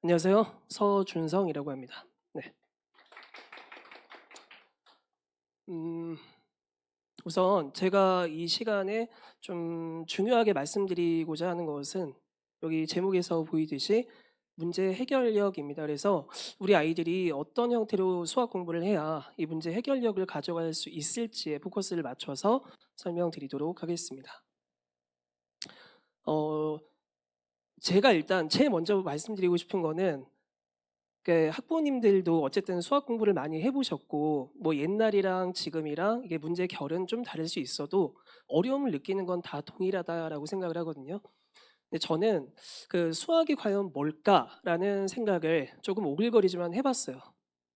안녕하세요. 서준성이라고 합니다. 네. 음, 우선 제가 이 시간에 좀 중요하게 말씀드리고자 하는 것은 여기 제목에서 보이듯이 문제 해결력입니다. 그래서 우리 아이들이 어떤 형태로 수학 공부를 해야 이 문제 해결력을 가져갈 수 있을지에 포커스를 맞춰서 설명드리도록 하겠습니다. 어, 제가 일단 제일 먼저 말씀드리고 싶은 거는 학부모님들도 어쨌든 수학 공부를 많이 해보셨고 뭐 옛날이랑 지금이랑 이게 문제 결은 좀 다를 수 있어도 어려움을 느끼는 건 다 동일하다라고 생각을 하거든요. 근데 저는 그 수학이 과연 뭘까라는 생각을 조금 오글거리지만 해봤어요.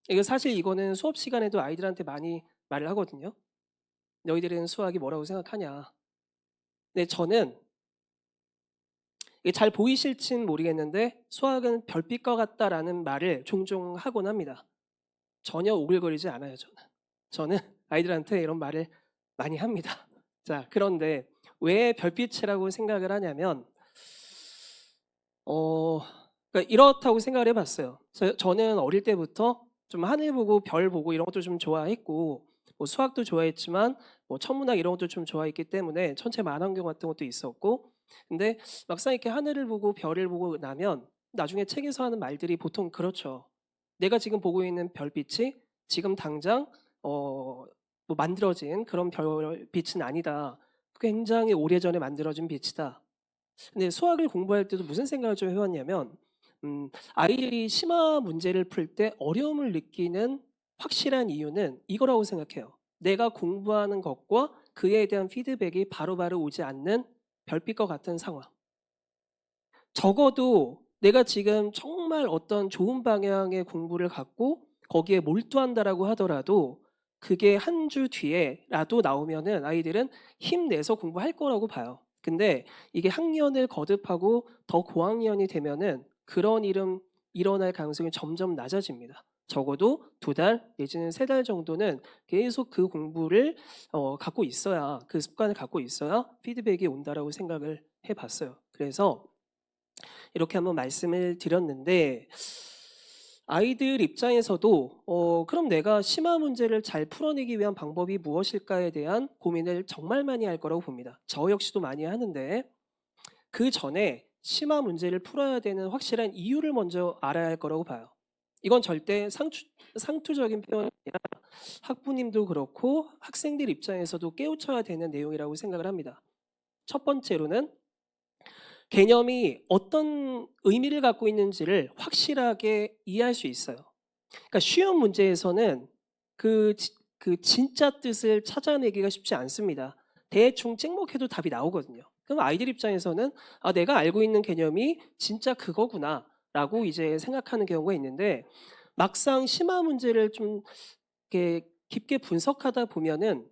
이거 사실 이거는 수업 시간에도 아이들한테 많이 말을 하거든요. 너희들은 수학이 뭐라고 생각하냐. 근데 저는 이게 잘 보이실진 모르겠는데 수학은 별빛과 같다라는 말을 종종 하곤 합니다. 전혀 오글거리지 않아요, 저는. 저는 아이들한테 이런 말을 많이 합니다. 자, 그런데 왜 별빛이라고 생각을 하냐면, 어, 그러니까 이렇다고 생각을 해봤어요. 저는 어릴 때부터 좀 하늘 보고 별 보고 이런 것도 좀 좋아했고, 뭐 수학도 좋아했지만, 뭐 천문학 이런 것도 좀 좋아했기 때문에 천체 만환경 같은 것도 있었고, 근데 막상 이렇게 하늘을 보고 별을 보고 나면 나중에 책에서 하는 말들이 보통 그렇죠. 내가 지금 보고 있는 별빛이 지금 당장 뭐 만들어진 그런 별빛은 아니다. 굉장히 오래전에 만들어진 빛이다. 근데 수학을 공부할 때도 무슨 생각을 좀 해왔냐면 아이들이 심화 문제를 풀 때 어려움을 느끼는 확실한 이유는 이거라고 생각해요. 내가 공부하는 것과 그에 대한 피드백이 바로바로 오지 않는 별빛과 같은 상황. 적어도 내가 지금 정말 어떤 좋은 방향의 공부를 갖고 거기에 몰두한다라고 하더라도 그게 한 주 뒤에라도 나오면은 아이들은 힘내서 공부할 거라고 봐요. 근데 이게 학년을 거듭하고 더 고학년이 되면은 그런 일은 일어날 가능성이 점점 낮아집니다. 적어도 2달 내지는 3달 정도는 계속 그 공부를 갖고 있어야, 그 습관을 갖고 있어야 피드백이 온다라고 생각을 해봤어요. 그래서 이렇게 한번 말씀을 드렸는데 아이들 입장에서도 그럼 내가 심화 문제를 잘 풀어내기 위한 방법이 무엇일까에 대한 고민을 정말 많이 할 거라고 봅니다. 저 역시도 많이 하는데 그 전에 심화 문제를 풀어야 되는 확실한 이유를 먼저 알아야 할 거라고 봐요. 이건 절대 상투적인 표현이 아니라 학부님도 그렇고 학생들 입장에서도 깨우쳐야 되는 내용이라고 생각을 합니다. 첫 번째로는 개념이 어떤 의미를 갖고 있는지를 확실하게 이해할 수 있어요. 그러니까 쉬운 문제에서는 그, 그 진짜 뜻을 찾아내기가 쉽지 않습니다. 대충 찍먹해도 답이 나오거든요. 그럼 아이들 입장에서는 아, 내가 알고 있는 개념이 진짜 그거구나 라고 이제 생각하는 경우가 있는데 막상 심화 문제를 좀 이렇게 깊게 분석하다 보면은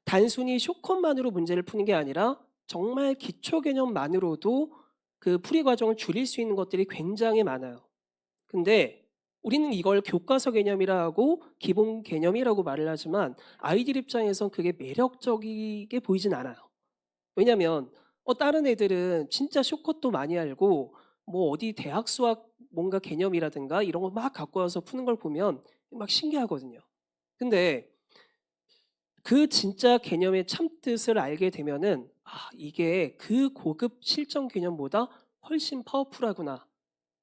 단순히 쇼컷만으로 문제를 푸는 게 아니라 정말 기초 개념만으로도 그 풀이 과정을 줄일 수 있는 것들이 굉장히 많아요. 근데 우리는 이걸 교과서 개념이라 하고 기본 개념이라고 말을 하지만 아이들 입장에선 그게 매력적이게 보이진 않아요. 왜냐면 다른 애들은 진짜 쇼컷도 많이 알고 뭐 어디 대학 수학 뭔가 개념이라든가 이런 거 막 갖고 와서 푸는 걸 보면 막 신기하거든요. 근데 그 진짜 개념의 참뜻을 알게 되면은 아, 이게 그 고급 실전 개념보다 훨씬 파워풀하구나.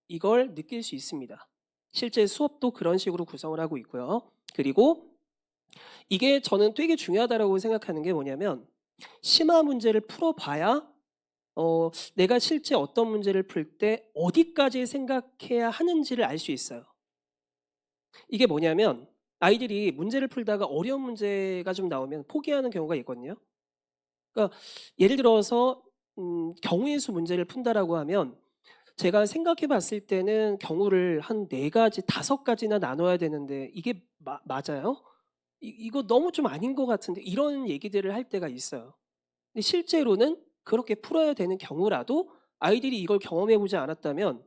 이걸 느낄 수 있습니다. 실제 수업도 그런 식으로 구성을 하고 있고요. 그리고 이게 저는 되게 중요하다고 생각하는 게 뭐냐면 심화 문제를 풀어봐야 내가 실제 어떤 문제를 풀 때 어디까지 생각해야 하는지를 알 수 있어요. 이게 뭐냐면 아이들이 문제를 풀다가 어려운 문제가 좀 나오면 포기하는 경우가 있거든요. 그러니까 예를 들어서 경우의 수 문제를 푼다라고 하면 제가 생각해 봤을 때는 경우를 한 4가지, 5가지나 나눠야 되는데 이게 맞아요? 이거 너무 좀 아닌 것 같은데 이런 얘기들을 할 때가 있어요. 근데 실제로는 그렇게 풀어야 되는 경우라도 아이들이 이걸 경험해 보지 않았다면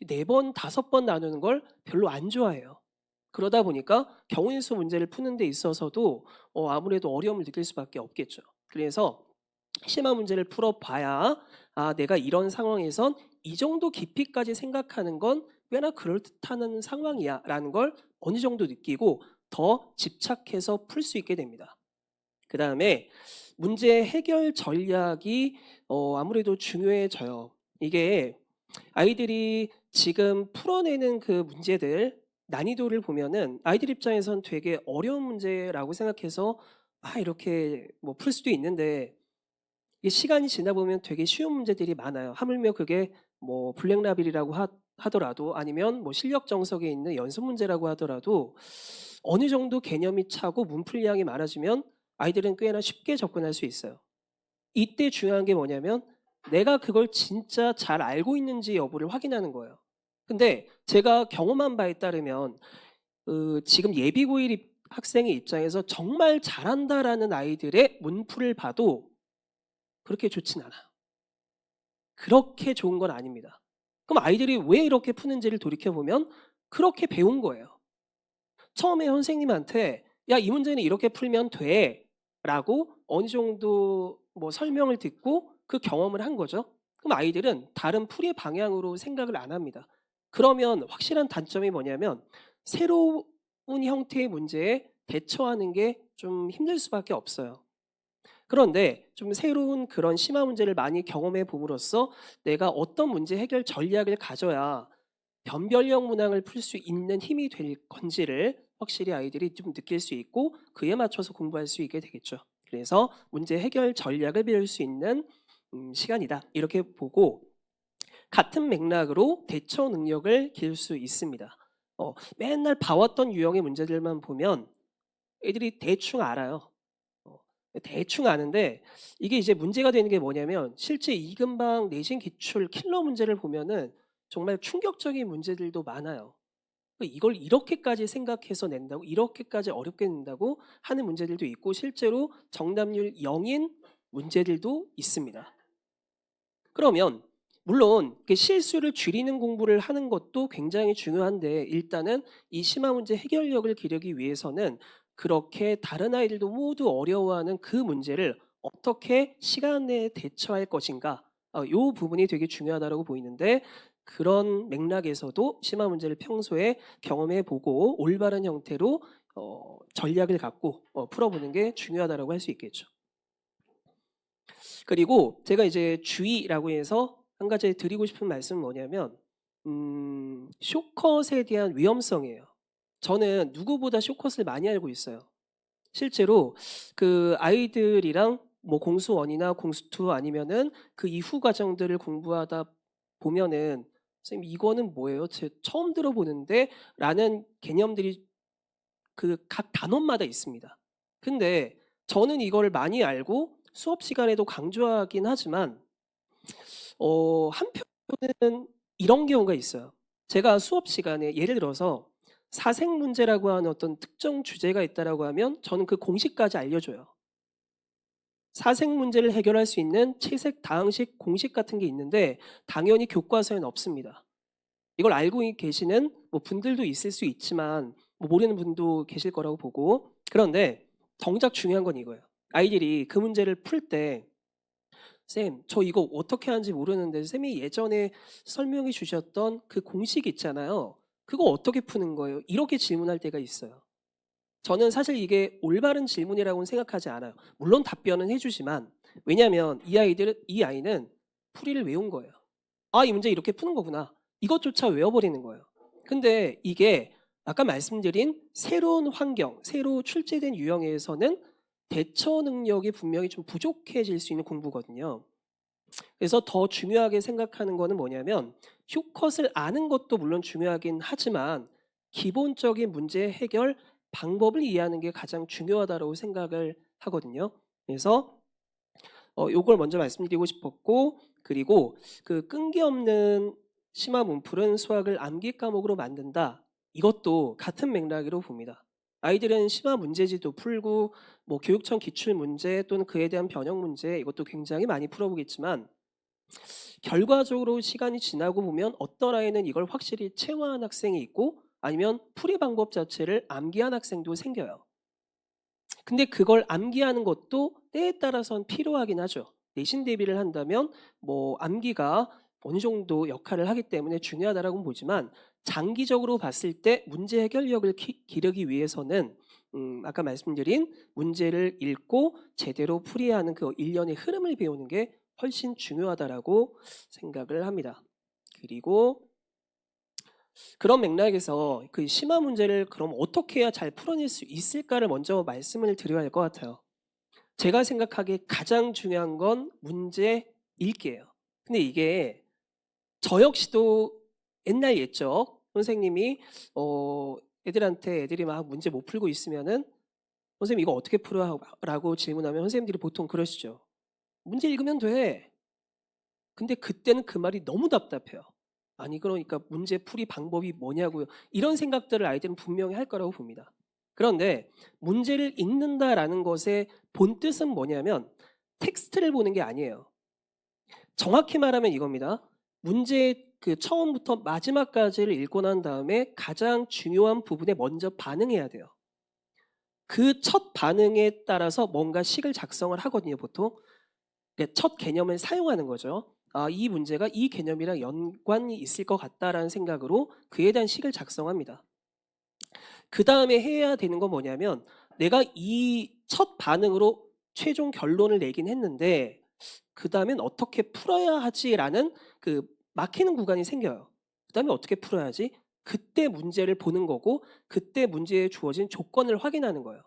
4번, 5번 나누는 걸 별로 안 좋아해요. 그러다 보니까 경우의 수 문제를 푸는 데 있어서도 아무래도 어려움을 느낄 수밖에 없겠죠. 그래서 심화 문제를 풀어봐야 아, 내가 이런 상황에선 이 정도 깊이까지 생각하는 건 꽤나 그럴듯한 상황이야라는 걸 어느 정도 느끼고 더 집착해서 풀 수 있게 됩니다. 그다음에 문제 해결 전략이 아무래도 중요해져요. 이게 아이들이 지금 풀어내는 그 문제들 난이도를 보면은 아이들 입장에선 되게 어려운 문제라고 생각해서 이렇게 뭐 풀 수도 있는데 이게 시간이 지나 보면 되게 쉬운 문제들이 많아요. 하물며 그게 뭐 블랙라벨이라고 하더라도 아니면 뭐 실력 정석에 있는 연습 문제라고 하더라도 어느 정도 개념이 차고 문풀량이 많아지면 아이들은 꽤나 쉽게 접근할 수 있어요. 이때 중요한 게 뭐냐면 내가 그걸 진짜 잘 알고 있는지 여부를 확인하는 거예요. 근데 제가 경험한 바에 따르면 지금 예비고1 학생의 입장에서 정말 잘한다라는 아이들의 문풀을 봐도 그렇게 좋진 않아요. 그렇게 좋은 건 아닙니다. 그럼 아이들이 왜 이렇게 푸는지를 돌이켜보면 그렇게 배운 거예요. 처음에 선생님한테 야, 이 문제는 이렇게 풀면 돼 라고 어느 정도 뭐 설명을 듣고 그 경험을 한 거죠. 그럼 아이들은 다른 풀이 방향으로 생각을 안 합니다. 그러면 확실한 단점이 뭐냐면 새로운 형태의 문제에 대처하는 게 좀 힘들 수밖에 없어요. 그런데 좀 새로운 그런 심화 문제를 많이 경험해 봄으로써 내가 어떤 문제 해결 전략을 가져야 변별력 문항을 풀 수 있는 힘이 될 건지를 확실히 아이들이 좀 느낄 수 있고 그에 맞춰서 공부할 수 있게 되겠죠. 그래서 문제 해결 전략을 배울 수 있는 시간이다. 이렇게 보고 같은 맥락으로 대처 능력을 기를 수 있습니다. 맨날 봐왔던 유형의 문제들만 보면 애들이 대충 알아요. 어, 대충 아는데 이게 이제 문제가 되는 게 뭐냐면 실제 이금방 내신 기출 킬러 문제를 보면은 정말 충격적인 문제들도 많아요. 이걸 이렇게까지 생각해서 낸다고 이렇게까지 어렵게 낸다고 하는 문제들도 있고 실제로 정답률 0인 문제들도 있습니다. 그러면 물론 실수를 줄이는 공부를 하는 것도 굉장히 중요한데 일단은 이 심화 문제 해결력을 기르기 위해서는 그렇게 다른 아이들도 모두 어려워하는 그 문제를 어떻게 시간 내에 대처할 것인가 이 부분이 되게 중요하다고 보이는데 그런 맥락에서도 심화 문제를 평소에 경험해 보고 올바른 형태로 전략을 갖고 풀어보는 게 중요하다고 할 수 있겠죠. 그리고 제가 이제 주의라고 해서 한 가지 드리고 싶은 말씀은 뭐냐면 쇼컷에 대한 위험성이에요. 저는 누구보다 쇼컷을 많이 알고 있어요. 실제로 그 아이들이랑 뭐 공수 1이나 공수 2 아니면은 그 이후 과정들을 공부하다 보면은 선생님 이거는 뭐예요? 제 처음 들어보는데 라는 개념들이 그 각 단원마다 있습니다. 근데 저는 이걸 많이 알고 수업 시간에도 강조하긴 하지만 한편으로는 이런 경우가 있어요. 제가 수업 시간에 예를 들어서 사색 문제라고 하는 어떤 특정 주제가 있다라고 하면 저는 그 공식까지 알려줘요. 사색 문제를 해결할 수 있는 채색 다항식 공식 같은 게 있는데 당연히 교과서에는 없습니다. 이걸 알고 계시는 뭐 분들도 있을 수 있지만 뭐 모르는 분도 계실 거라고 보고 그런데 정작 중요한 건 이거예요. 아이들이 그 문제를 풀 때 쌤, 저 이거 어떻게 하는지 모르는데 쌤이 예전에 설명해 주셨던 그 공식 있잖아요. 그거 어떻게 푸는 거예요? 이렇게 질문할 때가 있어요. 저는 사실 이게 올바른 질문이라고는 생각하지 않아요. 물론 답변은 해주지만 왜냐하면 이 아이는 풀이를 외운 거예요. 이 문제 이렇게 푸는 거구나. 이것조차 외워버리는 거예요. 근데 이게 아까 말씀드린 새로운 환경, 새로 출제된 유형에서는 대처 능력이 분명히 좀 부족해질 수 있는 공부거든요. 그래서 더 중요하게 생각하는 거는 뭐냐면 쇼컷을 아는 것도 물론 중요하긴 하지만 기본적인 문제 해결 방법을 이해하는 게 가장 중요하다고 생각을 하거든요. 그래서 요걸 먼저 말씀드리고 싶었고 그리고 그 끈기 없는 심화 문풀은 수학을 암기 과목으로 만든다. 이것도 같은 맥락으로 봅니다. 아이들은 심화 문제지도 풀고 뭐 교육청 기출 문제 또는 그에 대한 변형 문제 이것도 굉장히 많이 풀어보겠지만 결과적으로 시간이 지나고 보면 어떤 아이는 이걸 확실히 체화한 학생이 있고 아니면 풀이 방법 자체를 암기한 학생도 생겨요. 근데 그걸 암기하는 것도 때에 따라서는 필요하긴 하죠. 내신 대비를 한다면 뭐 암기가 어느 정도 역할을 하기 때문에 중요하다라고 보지만 장기적으로 봤을 때 문제 해결력을 기르기 위해서는 아까 말씀드린 문제를 읽고 제대로 풀이하는 그 일련의 흐름을 배우는 게 훨씬 중요하다라고 생각을 합니다. 그리고 그런 맥락에서 그 심화 문제를 그럼 어떻게 해야 잘 풀어낼 수 있을까를 먼저 말씀을 드려야 할 것 같아요. 제가 생각하기에 가장 중요한 건 문제 읽기예요. 근데 이게 저 역시도 옛날 옛적 선생님이 애들이 막 문제 못 풀고 있으면은 선생님 이거 어떻게 풀어? 라고 질문하면 선생님들이 보통 그러시죠. 문제 읽으면 돼. 근데 그때는 그 말이 너무 답답해요. 아니 그러니까 문제 풀이 방법이 뭐냐고요. 이런 생각들을 아이들은 분명히 할 거라고 봅니다. 그런데 문제를 읽는다라는 것의 본뜻은 뭐냐면 텍스트를 보는 게 아니에요. 정확히 말하면 이겁니다. 문제 그 처음부터 마지막까지를 읽고 난 다음에 가장 중요한 부분에 먼저 반응해야 돼요. 그 첫 반응에 따라서 뭔가 식을 작성을 하거든요, 보통. 첫 개념을 사용하는 거죠. 이 문제가 이 개념이랑 연관이 있을 것 같다라는 생각으로 그에 대한 식을 작성합니다. 그 다음에 해야 되는 건 뭐냐면 내가 이 첫 반응으로 최종 결론을 내긴 했는데 그 다음엔 어떻게 풀어야 하지라는 그 막히는 구간이 생겨요. 그 다음에 어떻게 풀어야지? 그때 문제를 보는 거고 그때 문제에 주어진 조건을 확인하는 거예요.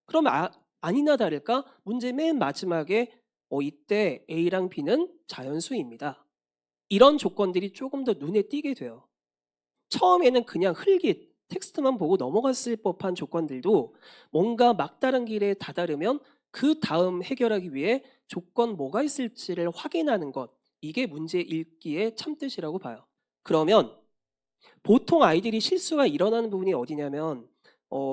그러면 아니나 다를까 문제 맨 마지막에 이때 A랑 B는 자연수입니다. 이런 조건들이 조금 더 눈에 띄게 돼요. 처음에는 그냥 흘깃 텍스트만 보고 넘어갔을 법한 조건들도 뭔가 막다른 길에 다다르면 그 다음 해결하기 위해 조건 뭐가 있을지를 확인하는 것, 이게 문제 읽기의 참뜻이라고 봐요. 그러면 보통 아이들이 실수가 일어나는 부분이 어디냐면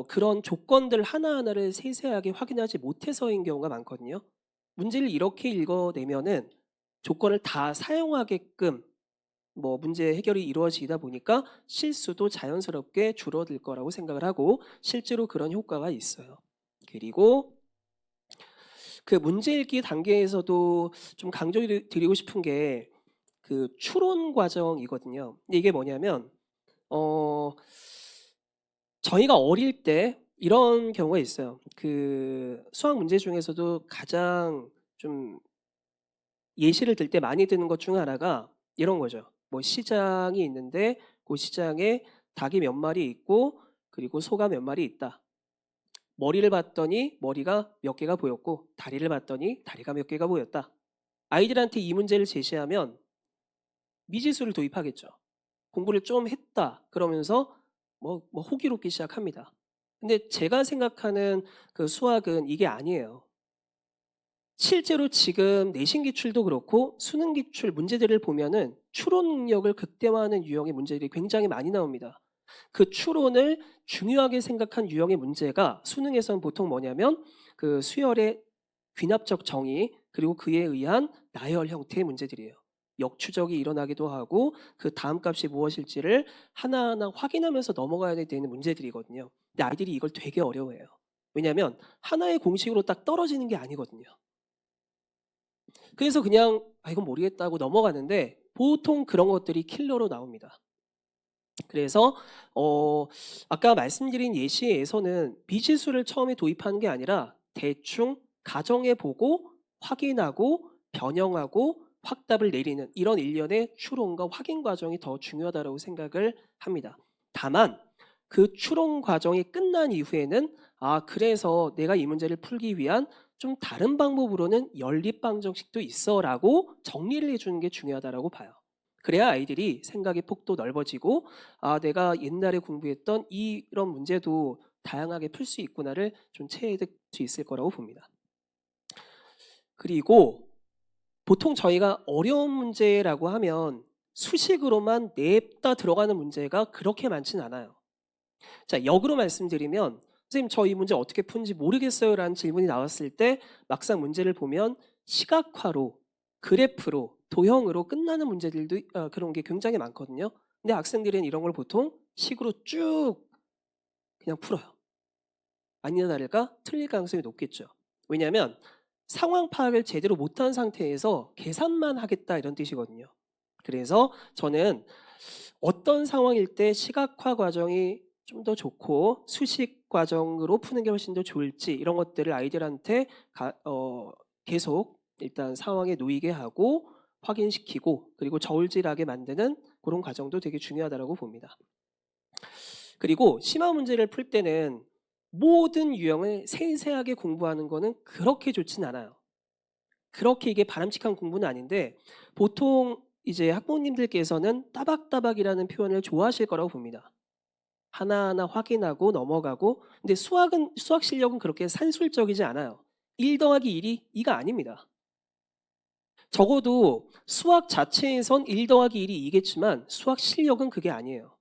그런 조건들 하나하나를 세세하게 확인하지 못해서인 경우가 많거든요. 문제를 이렇게 읽어내면은 조건을 다 사용하게끔 문제 해결이 이루어지다 보니까 실수도 자연스럽게 줄어들 거라고 생각을 하고 실제로 그런 효과가 있어요. 그리고 그 문제 읽기 단계에서도 좀 강조드리고 싶은 게 그 추론 과정이거든요. 근데 이게 뭐냐면 저희가 어릴 때 이런 경우가 있어요. 그 수학 문제 중에서도 가장 좀 예시를 들 때 많이 드는 것 중 하나가 이런 거죠. 시장이 있는데 그 시장에 닭이 몇 마리 있고 그리고 소가 몇 마리 있다. 머리를 봤더니 머리가 몇 개가 보였고 다리를 봤더니 다리가 몇 개가 보였다. 아이들한테 이 문제를 제시하면 미지수를 도입하겠죠. 공부를 좀 했다 그러면서 호기롭기 시작합니다. 근데 제가 생각하는 그 수학은 이게 아니에요. 실제로 지금 내신 기출도 그렇고 수능 기출 문제들을 보면은 추론 능력을 극대화하는 유형의 문제들이 굉장히 많이 나옵니다. 그 추론을 중요하게 생각한 유형의 문제가 수능에서는 보통 뭐냐면 그 수열의 귀납적 정의 그리고 그에 의한 나열 형태의 문제들이에요. 역추적이 일어나기도 하고 그 다음 값이 무엇일지를 하나하나 확인하면서 넘어가야 되는 문제들이거든요. 근데 아이들이 이걸 되게 어려워해요. 왜냐하면 하나의 공식으로 딱 떨어지는 게 아니거든요. 그래서 그냥 이건 모르겠다고 넘어가는데 보통 그런 것들이 킬러로 나옵니다. 그래서 아까 말씀드린 예시에서는 비지수를 처음에 도입하는 게 아니라 대충 가정해 보고 확인하고 변형하고 확답을 내리는 이런 일련의 추론과 확인 과정이 더 중요하다고 생각을 합니다. 다만 그 추론 과정이 끝난 이후에는 그래서 내가 이 문제를 풀기 위한 좀 다른 방법으로는 연립 방정식도 있어라고 정리를 해주는 게 중요하다고 봐요. 그래야 아이들이 생각의 폭도 넓어지고 내가 옛날에 공부했던 이런 문제도 다양하게 풀 수 있구나를 좀 체득할 수 있을 거라고 봅니다. 그리고 보통 저희가 어려운 문제라고 하면 수식으로만 냅다 들어가는 문제가 그렇게 많진 않아요. 자, 역으로 말씀드리면 선생님 저 이 문제 어떻게 푸는지 모르겠어요 라는 질문이 나왔을 때 막상 문제를 보면 시각화로 그래프로 도형으로 끝나는 문제들도 그런 게 굉장히 많거든요. 근데 학생들은 이런 걸 보통 식으로 쭉 그냥 풀어요. 아니나 다를까 틀릴 가능성이 높겠죠. 왜냐하면 상황 파악을 제대로 못한 상태에서 계산만 하겠다 이런 뜻이거든요. 그래서 저는 어떤 상황일 때 시각화 과정이 좀 더 좋고 수식 과정으로 푸는 게 훨씬 더 좋을지 이런 것들을 아이들한테 계속 일단 상황에 놓이게 하고 확인시키고 그리고 저울질하게 만드는 그런 과정도 되게 중요하다고 봅니다. 그리고 심화 문제를 풀 때는 모든 유형을 세세하게 공부하는 거는 그렇게 좋진 않아요. 그렇게 이게 바람직한 공부는 아닌데 보통 이제 학부모님들께서는 따박따박이라는 표현을 좋아하실 거라고 봅니다. 하나하나 확인하고 넘어가고 근데 수학 실력은 그렇게 산술적이지 않아요. 1 더하기 1이 2가 아닙니다. 적어도 수학 자체에선 1 더하기 1이 2겠지만 수학 실력은 그게 아니에요.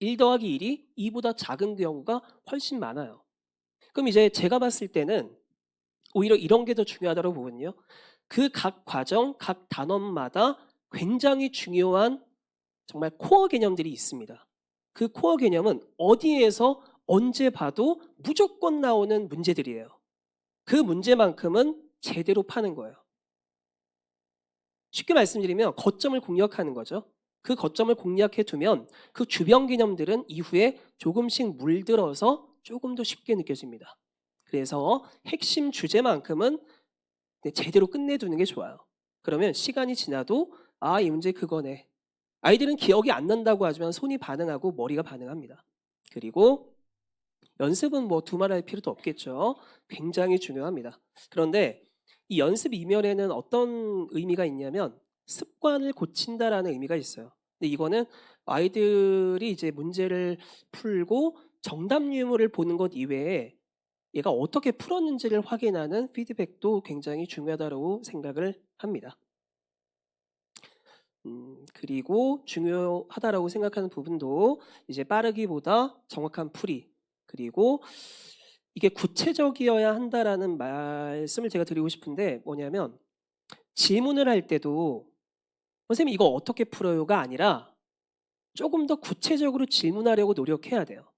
1 더하기 1이 2보다 작은 경우가 훨씬 많아요. 그럼 이제 제가 봤을 때는 오히려 이런 게 더 중요하다고 보거든요. 그 각 과정, 각 단원마다 굉장히 중요한 정말 코어 개념들이 있습니다. 그 코어 개념은 어디에서 언제 봐도 무조건 나오는 문제들이에요. 그 문제만큼은 제대로 파는 거예요. 쉽게 말씀드리면 거점을 공략하는 거죠. 그 거점을 공략해 두면 그 주변 개념들은 이후에 조금씩 물들어서 조금 더 쉽게 느껴집니다. 그래서 핵심 주제만큼은 제대로 끝내두는 게 좋아요. 그러면 시간이 지나도 아, 이 문제 그거네. 아이들은 기억이 안 난다고 하지만 손이 반응하고 머리가 반응합니다. 그리고 연습은 뭐 두말할 필요도 없겠죠. 굉장히 중요합니다. 그런데 이 연습 이면에는 어떤 의미가 있냐면 습관을 고친다라는 의미가 있어요. 근데 이거는 아이들이 이제 문제를 풀고 정답 유무를 보는 것 이외에 얘가 어떻게 풀었는지를 확인하는 피드백도 굉장히 중요하다고 생각을 합니다. 그리고 중요하다라고 생각하는 부분도 이제 빠르기보다 정확한 풀이 그리고 이게 구체적이어야 한다라는 말씀을 제가 드리고 싶은데 뭐냐면 질문을 할 때도 선생님 이거 어떻게 풀어요가 아니라 조금 더 구체적으로 질문하려고 노력해야 돼요.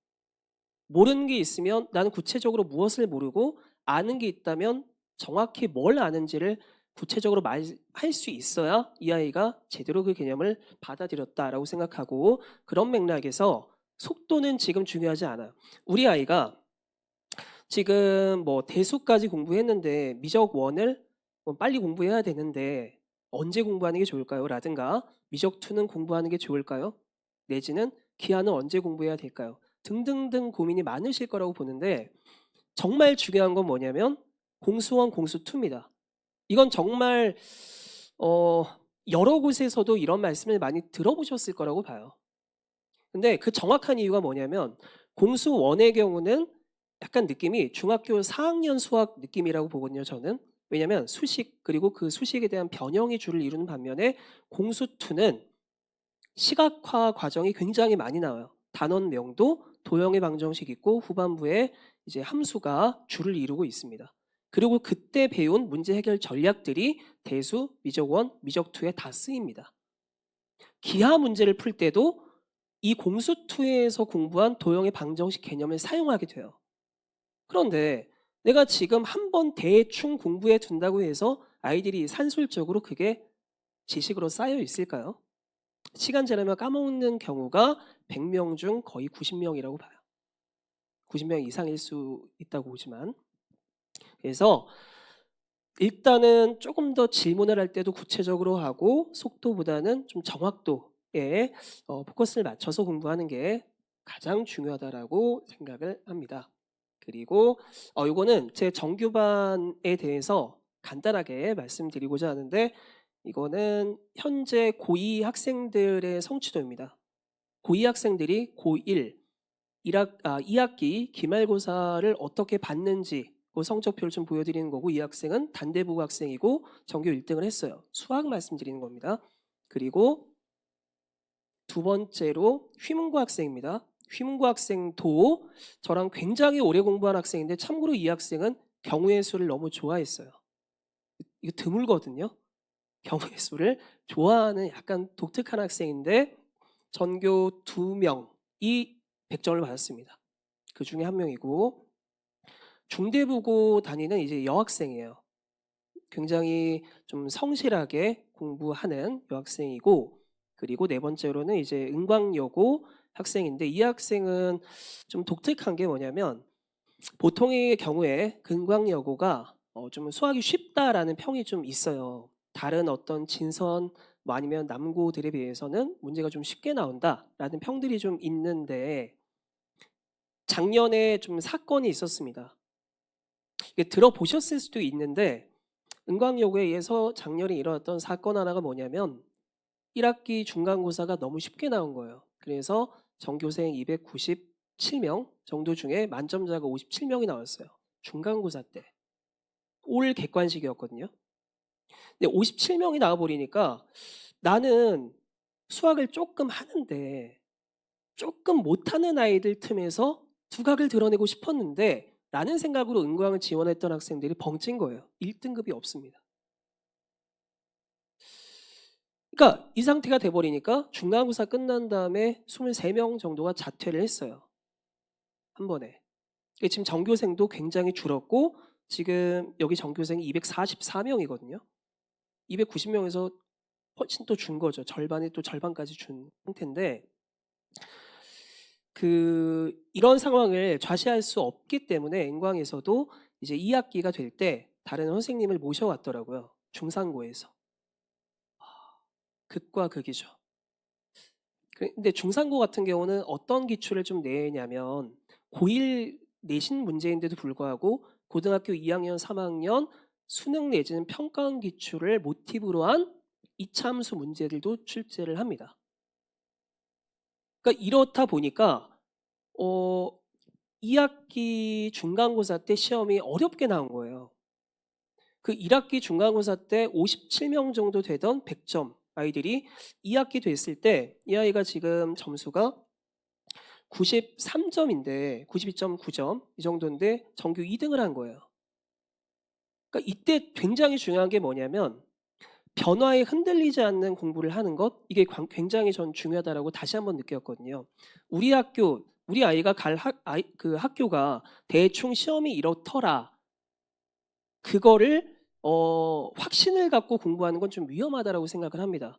모르는 게 있으면 나는 구체적으로 무엇을 모르고 아는 게 있다면 정확히 뭘 아는지를 구체적으로 말할 수 있어야 이 아이가 제대로 그 개념을 받아들였다라고 생각하고 그런 맥락에서 속도는 지금 중요하지 않아요. 우리 아이가 지금 뭐 대수까지 공부했는데 미적 원을 빨리 공부해야 되는데 언제 공부하는 게 좋을까요? 라든가 미적 2는 공부하는 게 좋을까요? 내지는 기하는 언제 공부해야 될까요? 등등등 고민이 많으실 거라고 보는데 정말 중요한 건 뭐냐면 공수1, 공수2입니다. 이건 정말 어, 여러 곳에서도 이런 말씀을 많이 들어보셨을 거라고 봐요. 근데 그 정확한 이유가 뭐냐면 공수1의 경우는 약간 느낌이 중학교 4학년 수학 느낌이라고 보거든요, 저는. 왜냐하면 수식 그리고 그 수식에 대한 변형이 주를 이루는 반면에 공수2는 시각화 과정이 굉장히 많이 나와요. 단원명도 도형의 방정식 있고 후반부에 이제 함수가 주를 이루고 있습니다. 그리고 그때 배운 문제 해결 전략들이 대수, 미적1, 미적2에 다 쓰입니다. 기하 문제를 풀 때도 이 공수2에서 공부한 도형의 방정식 개념을 사용하게 돼요. 그런데 내가 지금 한번 대충 공부해 둔다고 해서 아이들이 산술적으로 그게 지식으로 쌓여 있을까요? 시간 지나면 까먹는 경우가 100명 중 거의 90명이라고 봐요. 90명 이상일 수 있다고 보지만. 그래서 일단은 조금 더 질문을 할 때도 구체적으로 하고 속도보다는 좀 정확도에 포커스를 맞춰서 공부하는 게 가장 중요하다라고 생각을 합니다. 그리고 이거는 제 정규반에 대해서 간단하게 말씀드리고자 하는데 이거는 현재 고2 학생들의 성취도입니다. 고2 학생들이 고1 2학기 기말고사를 어떻게 봤는지 그 성적표를 좀 보여드리는 거고 이 학생은 단대부 학생이고 전교 1등을 했어요. 수학 말씀드리는 겁니다. 그리고 두 번째로 휘문고 학생입니다. 휘문고 학생도 저랑 굉장히 오래 공부한 학생인데 참고로 이 학생은 경우의 수를 너무 좋아했어요. 이거 드물거든요. 경우의 수를 좋아하는 약간 독특한 학생인데 전교 2명이 100점을 받았습니다. 그 중에 한 명이고 중대부고 다니는 이제 여학생이에요. 굉장히 좀 성실하게 공부하는 여학생이고 그리고 네 번째로는 이제 은광여고 학생인데 이 학생은 좀 독특한 게 뭐냐면 보통의 경우에 은광여고가 좀 수학이 쉽다라는 평이 좀 있어요. 다른 어떤 진선 뭐 아니면 남고들에 비해서는 문제가 좀 쉽게 나온다라는 평들이 좀 있는데 작년에 좀 사건이 있었습니다. 이게 들어보셨을 수도 있는데 은광여고에 의해서 작년에 일어났던 사건 하나가 뭐냐면 1학기 중간고사가 너무 쉽게 나온 거예요. 그래서 전교생 297명 정도 중에 만점자가 57명이 나왔어요. 중간고사 때. 올 객관식이었거든요. 근데 57명이 나와버리니까 나는 수학을 조금 하는데 조금 못하는 아이들 틈에서 두각을 드러내고 싶었는데 라는 생각으로 은광을 지원했던 학생들이 벙찐 거예요. 1등급이 없습니다. 그러니까 이 상태가 돼버리니까 중간고사 끝난 다음에 23명 정도가 자퇴를 했어요. 한 번에. 지금 전교생도 굉장히 줄었고 지금 여기 전교생이 244명이거든요. 290명에서 훨씬 또 준 거죠. 절반이 또 절반까지 준 상태인데 이런 상황을 좌시할 수 없기 때문에 은광에서도 이제 2학기가 될 때 다른 선생님을 모셔왔더라고요. 중상고에서. 극과 극이죠. 근데 중상고 같은 경우는 어떤 기출을 좀 내냐면 고1 내신 문제인데도 불구하고 고등학교 2학년, 3학년 수능 내지는 평가원 기출을 모티브로 한 이차함수 문제들도 출제를 합니다. 그러니까 이렇다 보니까 2학기 중간고사 때 시험이 어렵게 나온 거예요. 1학기 중간고사 때 57명 정도 되던 100점 아이들이 2학기 됐을 때 이 아이가 지금 점수가 93점인데 92.9점 이 정도인데 전교 2등을 한 거예요. 그러니까 이때 굉장히 중요한 게 뭐냐면 변화에 흔들리지 않는 공부를 하는 것 이게 굉장히 전 중요하다라고 다시 한번 느꼈거든요. 우리 아이가 갈 학교가 대충 시험이 이렇더라. 그거를 확신을 갖고 공부하는 건 좀 위험하다라고 생각을 합니다.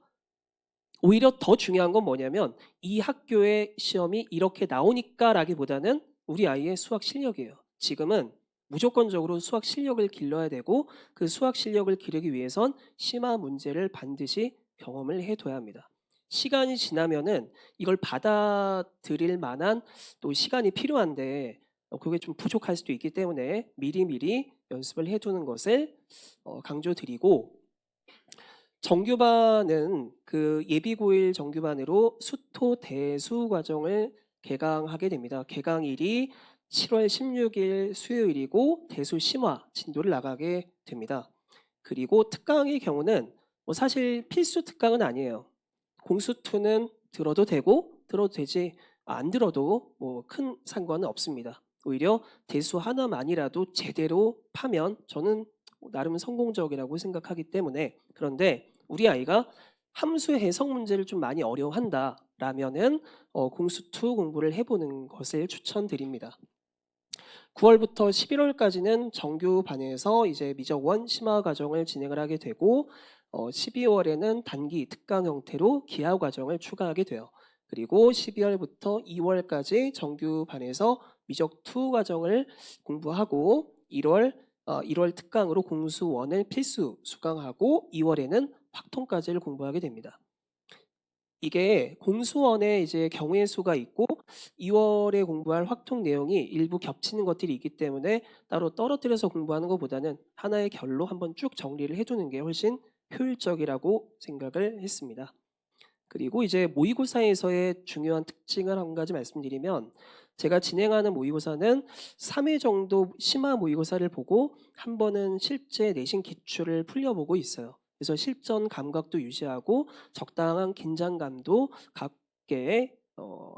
오히려 더 중요한 건 뭐냐면 이 학교의 시험이 이렇게 나오니까라기보다는 우리 아이의 수학 실력이에요. 지금은 무조건적으로 수학 실력을 길러야 되고 그 수학 실력을 기르기 위해선 심화 문제를 반드시 경험을 해둬야 합니다. 시간이 지나면은 이걸 받아들일 만한 또 시간이 필요한데 그게 좀 부족할 수도 있기 때문에 미리미리 연습을 해두는 것을 강조드리고 정규반은 예비고일 정규반으로 수토 대수 과정을 개강하게 됩니다. 개강일이 7월 16일 수요일이고 대수 심화 진도를 나가게 됩니다. 그리고 특강의 경우는 사실 필수 특강은 아니에요. 공수2는 들어도 되고 들어도 되지 안 들어도 큰 상관은 없습니다. 오히려 대수 하나만이라도 제대로 파면 저는 나름 성공적이라고 생각하기 때문에 그런데 우리 아이가 함수 해석 문제를 좀 많이 어려워한다라면은 공수2 공부를 해보는 것을 추천드립니다. 9월부터 11월까지는 정규반에서 이제 미적원 심화 과정을 진행을 하게 되고 12월에는 단기 특강 형태로 기하 과정을 추가하게 돼요. 그리고 12월부터 2월까지 정규반에서 미적2 과정을 공부하고 1월 특강으로 공수1을 필수 수강하고 2월에는 확통까지를 공부하게 됩니다. 이게 공수원에 이제 경우의 수가 있고 2월에 공부할 확통 내용이 일부 겹치는 것들이 있기 때문에 따로 떨어뜨려서 공부하는 것보다는 하나의 결로 한번 쭉 정리를 해두는 게 훨씬 효율적이라고 생각을 했습니다. 그리고 이제 모의고사에서의 중요한 특징을 한 가지 말씀드리면 제가 진행하는 모의고사는 3회 정도 심화 모의고사를 보고 한 번은 실제 내신 기출을 풀려보고 있어요. 그래서 실전 감각도 유지하고 적당한 긴장감도 갖게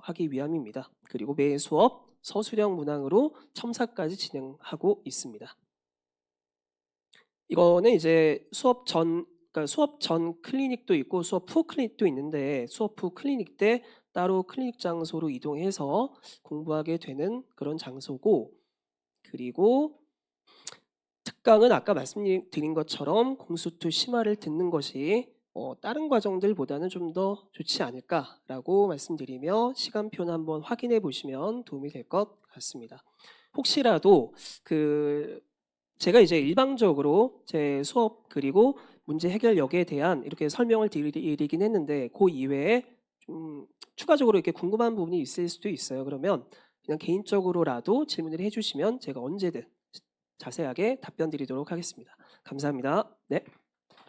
하기 위함입니다. 그리고 매 수업 서술형 문항으로 첨삭까지 진행하고 있습니다. 이거는 이제 그러니까 수업 전 클리닉도 있고 수업 후 클리닉도 있는데 수업 후 클리닉 때 따로 클리닉 장소로 이동해서 공부하게 되는 그런 장소고 그리고 특강은 아까 말씀드린 것처럼 공수2 심화를 듣는 것이 다른 과정들보다는 좀 더 좋지 않을까라고 말씀드리며 시간표는 한번 확인해 보시면 도움이 될 것 같습니다. 혹시라도 제가 이제 일방적으로 제 수업 그리고 문제 해결력에 대한 이렇게 설명을 드리긴 했는데 그 이외에 좀 추가적으로 이렇게 궁금한 부분이 있을 수도 있어요. 그러면 그냥 개인적으로라도 질문을 해주시면 제가 언제든 자세하게 답변 드리도록 하겠습니다. 감사합니다. 네.